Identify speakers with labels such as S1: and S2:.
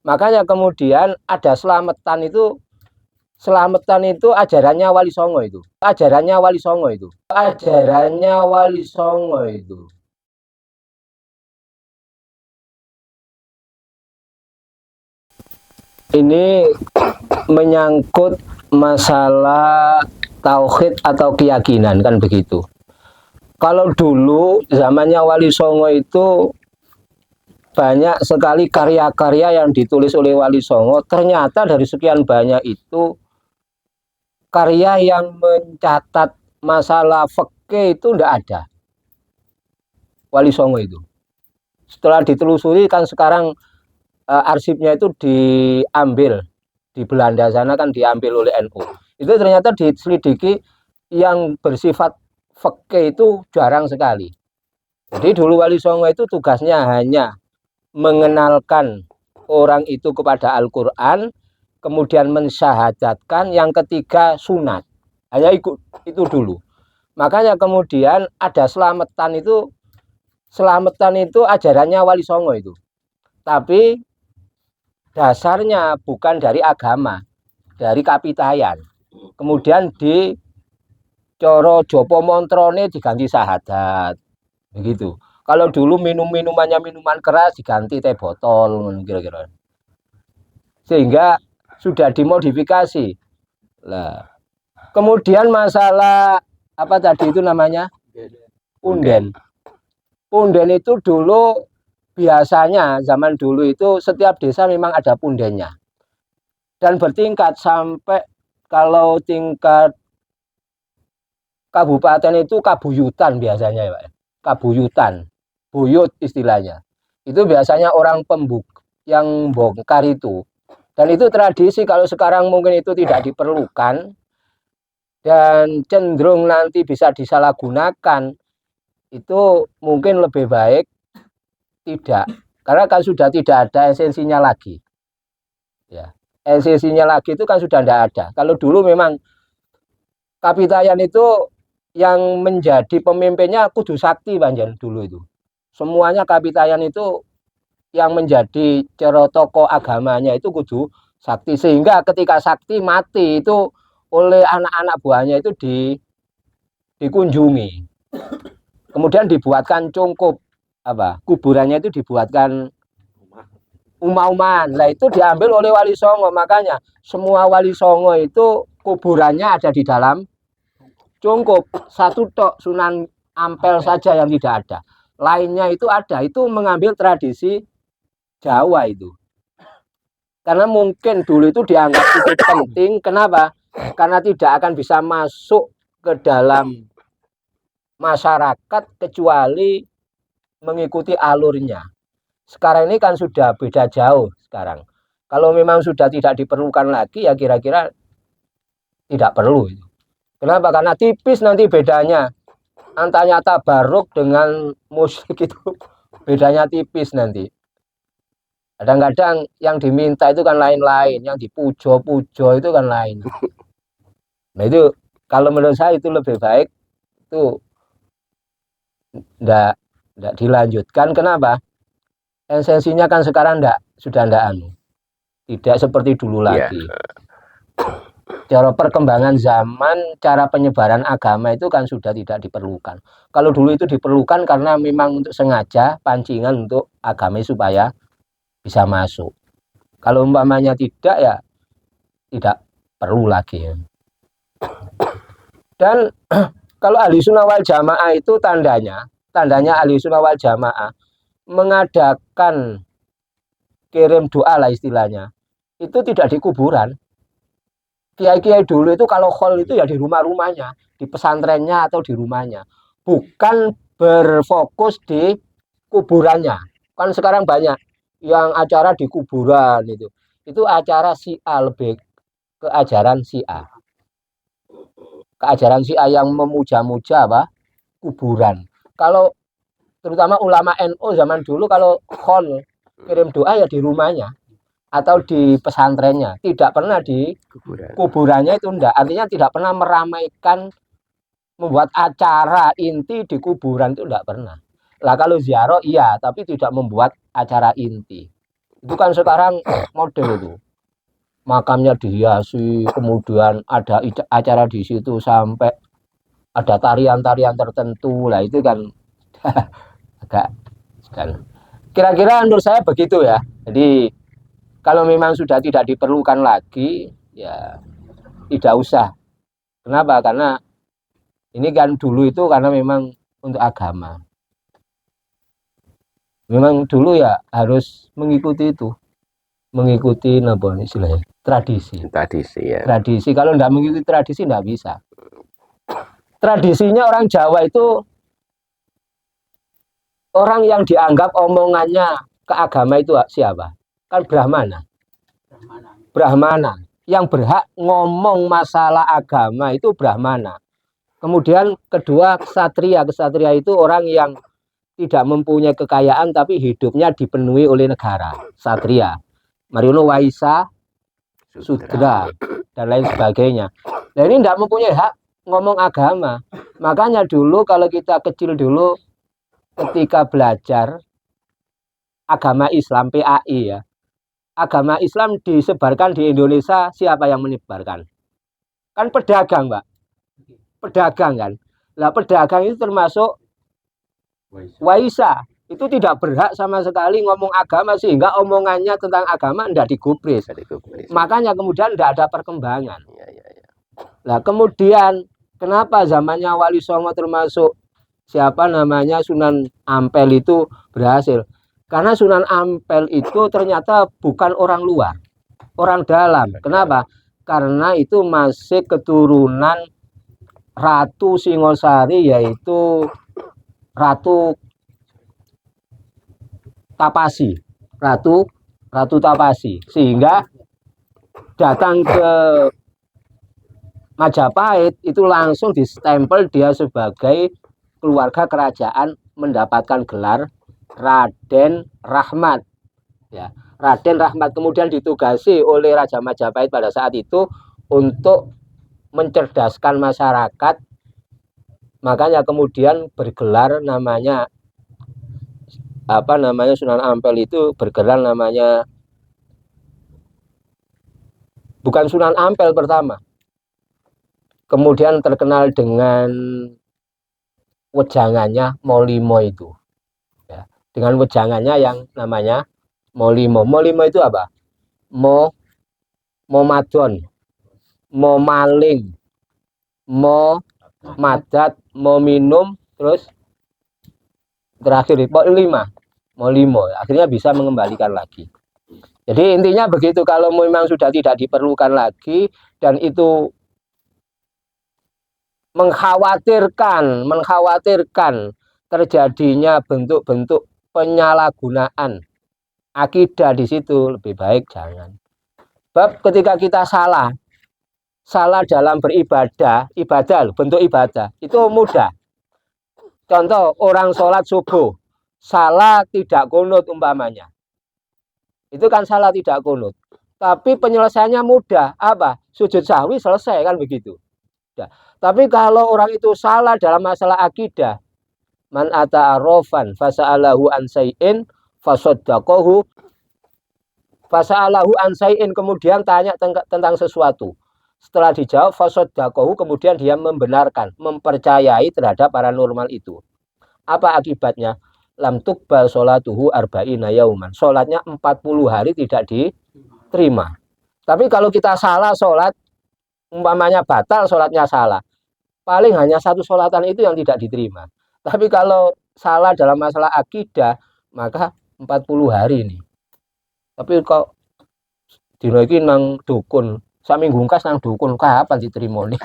S1: Makanya kemudian ada selamatan itu ajarannya Wali Songo itu. Ajarannya Wali Songo itu. Ajarannya Wali Songo itu. Ini menyangkut masalah tauhid atau keyakinan kan begitu. Kalau dulu zamannya Wali Songo itu banyak sekali karya-karya yang ditulis oleh Wali Songo. Ternyata dari sekian banyak itu karya yang mencatat masalah fikih itu tidak ada. Wali Songo itu. Setelah ditelusuri kan sekarang arsipnya itu diambil di Belanda sana kan diambil oleh NU. Itu ternyata diselidiki yang bersifat fikih itu jarang sekali. Jadi dulu Wali Songo itu tugasnya hanya mengenalkan orang itu kepada Al-Quran, kemudian mensyahadatkan, yang ketiga sunat. Hanya itu dulu. Makanya kemudian ada selamatan itu ajarannya Wali Songo itu. Tapi dasarnya bukan dari agama, dari kapitayan. Kemudian di coro Jopo Montrone diganti sahadat. Begitu. Kalau dulu minumannya minuman keras diganti teh botol kira-kira. Sehingga sudah dimodifikasi. Lah. Kemudian masalah apa tadi itu namanya? Punden. Punden itu dulu biasanya zaman dulu itu setiap desa memang ada pundennya. Dan bertingkat sampai kalau tingkat kabupaten itu kabuyutan biasanya ya Pak. Kabuyutan. Buyut istilahnya. Itu biasanya orang yang bongkar itu. Dan itu tradisi, kalau sekarang mungkin itu tidak diperlukan dan cenderung nanti bisa disalahgunakan, itu mungkin lebih baik tidak. Karena kan sudah tidak ada esensinya lagi. Ya. Esensinya lagi itu kan sudah tidak ada. Kalau dulu memang kapitayan itu yang menjadi pemimpinnya kudu sakti Banjar dulu itu. Semuanya kapitayan itu yang menjadi tokoh agamanya itu kudu sakti, sehingga ketika sakti mati itu oleh anak-anak buahnya itu dikunjungi, kemudian dibuatkan cungkup kuburannya itu dibuatkan uma-uman. Lah itu diambil oleh Wali Songo, makanya semua Wali Songo itu kuburannya ada di dalam cungkup. Satu tok Sunan Ampel saja yang tidak ada, lainnya itu ada. Itu mengambil tradisi Jawa itu. Karena mungkin dulu itu dianggap itu penting. Kenapa? Karena tidak akan bisa masuk ke dalam masyarakat kecuali mengikuti alurnya. Sekarang ini kan sudah beda jauh sekarang. Kalau memang sudah tidak diperlukan lagi, ya kira-kira tidak perlu. Kenapa? Karena tipis nanti bedanya. Antara tabaruk dengan musik itu bedanya tipis nanti. Kadang-kadang yang diminta itu kan lain-lain, yang dipujo-pujo itu kan lain. Nah itu kalau menurut saya itu lebih baik itu enggak dilanjutkan. Kenapa? Esensinya kan sekarang sudah tidak seperti dulu lagi. Cara perkembangan zaman, cara penyebaran agama itu kan sudah tidak diperlukan. Kalau dulu itu diperlukan karena memang untuk sengaja pancingan untuk agama supaya bisa masuk. Kalau umpamanya tidak, ya tidak perlu lagi. Dan kalau ahli sunnah wal jamaah itu tandanya ahli sunnah wal jamaah mengadakan kirim doa lah istilahnya, itu tidak di kuburan. Kiai-kiai dulu itu kalau khol itu ya di rumah-rumahnya, di pesantrennya atau di rumahnya, bukan berfokus di kuburannya. Kan sekarang banyak yang acara di kuburan itu acara Syiah, lebih ke ajaran Syiah. Keajaran Syiah yang memuja-muja kuburan. Kalau terutama ulama NU zaman dulu kalau khol kirim doa ya di rumahnya atau di pesantrennya, tidak pernah di kuburannya itu enggak. Artinya tidak pernah meramaikan, membuat acara inti di kuburan itu enggak pernah. Lah kalau ziarah iya, tapi tidak membuat acara inti. Itu kan sekarang model itu. Makamnya dihiasi, kemudian ada acara di situ sampai ada tarian-tarian tertentu lah, itu kan agak kan. Kira-kira menurut saya begitu ya. Jadi kalau memang sudah tidak diperlukan lagi, ya tidak usah. Kenapa? Karena ini kan dulu itu karena memang untuk agama. Memang dulu ya harus mengikuti itu, mengikuti apa istilahnya tradisi.
S2: Ya.
S1: Tradisi, kalau tidak mengikuti tradisi tidak bisa. Tradisinya orang Jawa itu orang yang dianggap omongannya ke agama itu siapa? Kan Brahmana. Brahmana. Yang berhak ngomong masalah agama itu Brahmana. Kemudian kedua ksatria. Ksatria itu orang yang tidak mempunyai kekayaan tapi hidupnya dipenuhi oleh negara. Ksatria. Mariono Waisa, Sudra, dan lain sebagainya. Nah ini tidak mempunyai hak ngomong agama. Makanya dulu kalau kita kecil dulu ketika belajar agama Islam PAI ya, agama Islam disebarkan di Indonesia, siapa yang menyebarkan? Kan pedagang, Pak. Pedagang kan. Lah pedagang itu termasuk Waisa. Itu tidak berhak sama sekali ngomong agama, sehingga omongannya tentang agama tidak digubris. Makanya kemudian tidak ada perkembangan. Nah kemudian kenapa zamannya Wali Songo termasuk siapa namanya Sunan Ampel itu berhasil? Karena Sunan Ampel itu ternyata bukan orang luar, orang dalam. Kenapa? Karena itu masih keturunan Ratu Singosari, yaitu Ratu Tapasi, Ratu Tapasi, sehingga datang ke Majapahit itu langsung distempel dia sebagai keluarga kerajaan, mendapatkan gelar Raden Rahmat. Ya, Raden Rahmat kemudian ditugasi oleh Raja Majapahit pada saat itu untuk mencerdaskan masyarakat. Makanya kemudian bergelar namanya Sunan Ampel itu bergelar namanya bukan Sunan Ampel pertama. Kemudian terkenal dengan wejangannya Molimo itu. Ya, dengan wejangannya yang namanya Molimo. Molimo itu apa? Mo madon, mau maling, mau madat, mau minum, terus terakhir lima, mau limo, akhirnya bisa mengembalikan lagi. Jadi intinya begitu, kalau memang sudah tidak diperlukan lagi dan itu mengkhawatirkan terjadinya bentuk-bentuk penyalahgunaan akidah di situ, lebih baik jangan. Bab ketika kita salah dalam beribadah, bentuk ibadah itu mudah. Contoh orang sholat subuh salah tidak kunut umpamanya, itu kan salah tidak kunut, tapi penyelesaiannya mudah, apa? Sujud sahwi selesai kan begitu. Ya. Tapi kalau orang itu salah dalam masalah akidah, man ata'arofan fasa'alahu an say'in fasoddaqohu fasa'alahu an say'in, kemudian tanya tentang sesuatu. Setelah dijawab fasoddaqohu, kemudian dia membenarkan, mempercayai terhadap paranormal itu. Apa akibatnya? Lam tuqbal sholatuhu arba'ina yauman. Sholatnya 40 hari tidak diterima. Tapi kalau kita salah sholat, umpamanya batal sholatnya salah, paling hanya satu sholatan itu yang tidak diterima. Tapi kalau salah dalam masalah akidah, maka 40 hari ini. Tapi kok dino iki nang dukun, saminggu kas nang dukun, kapan diterima nih?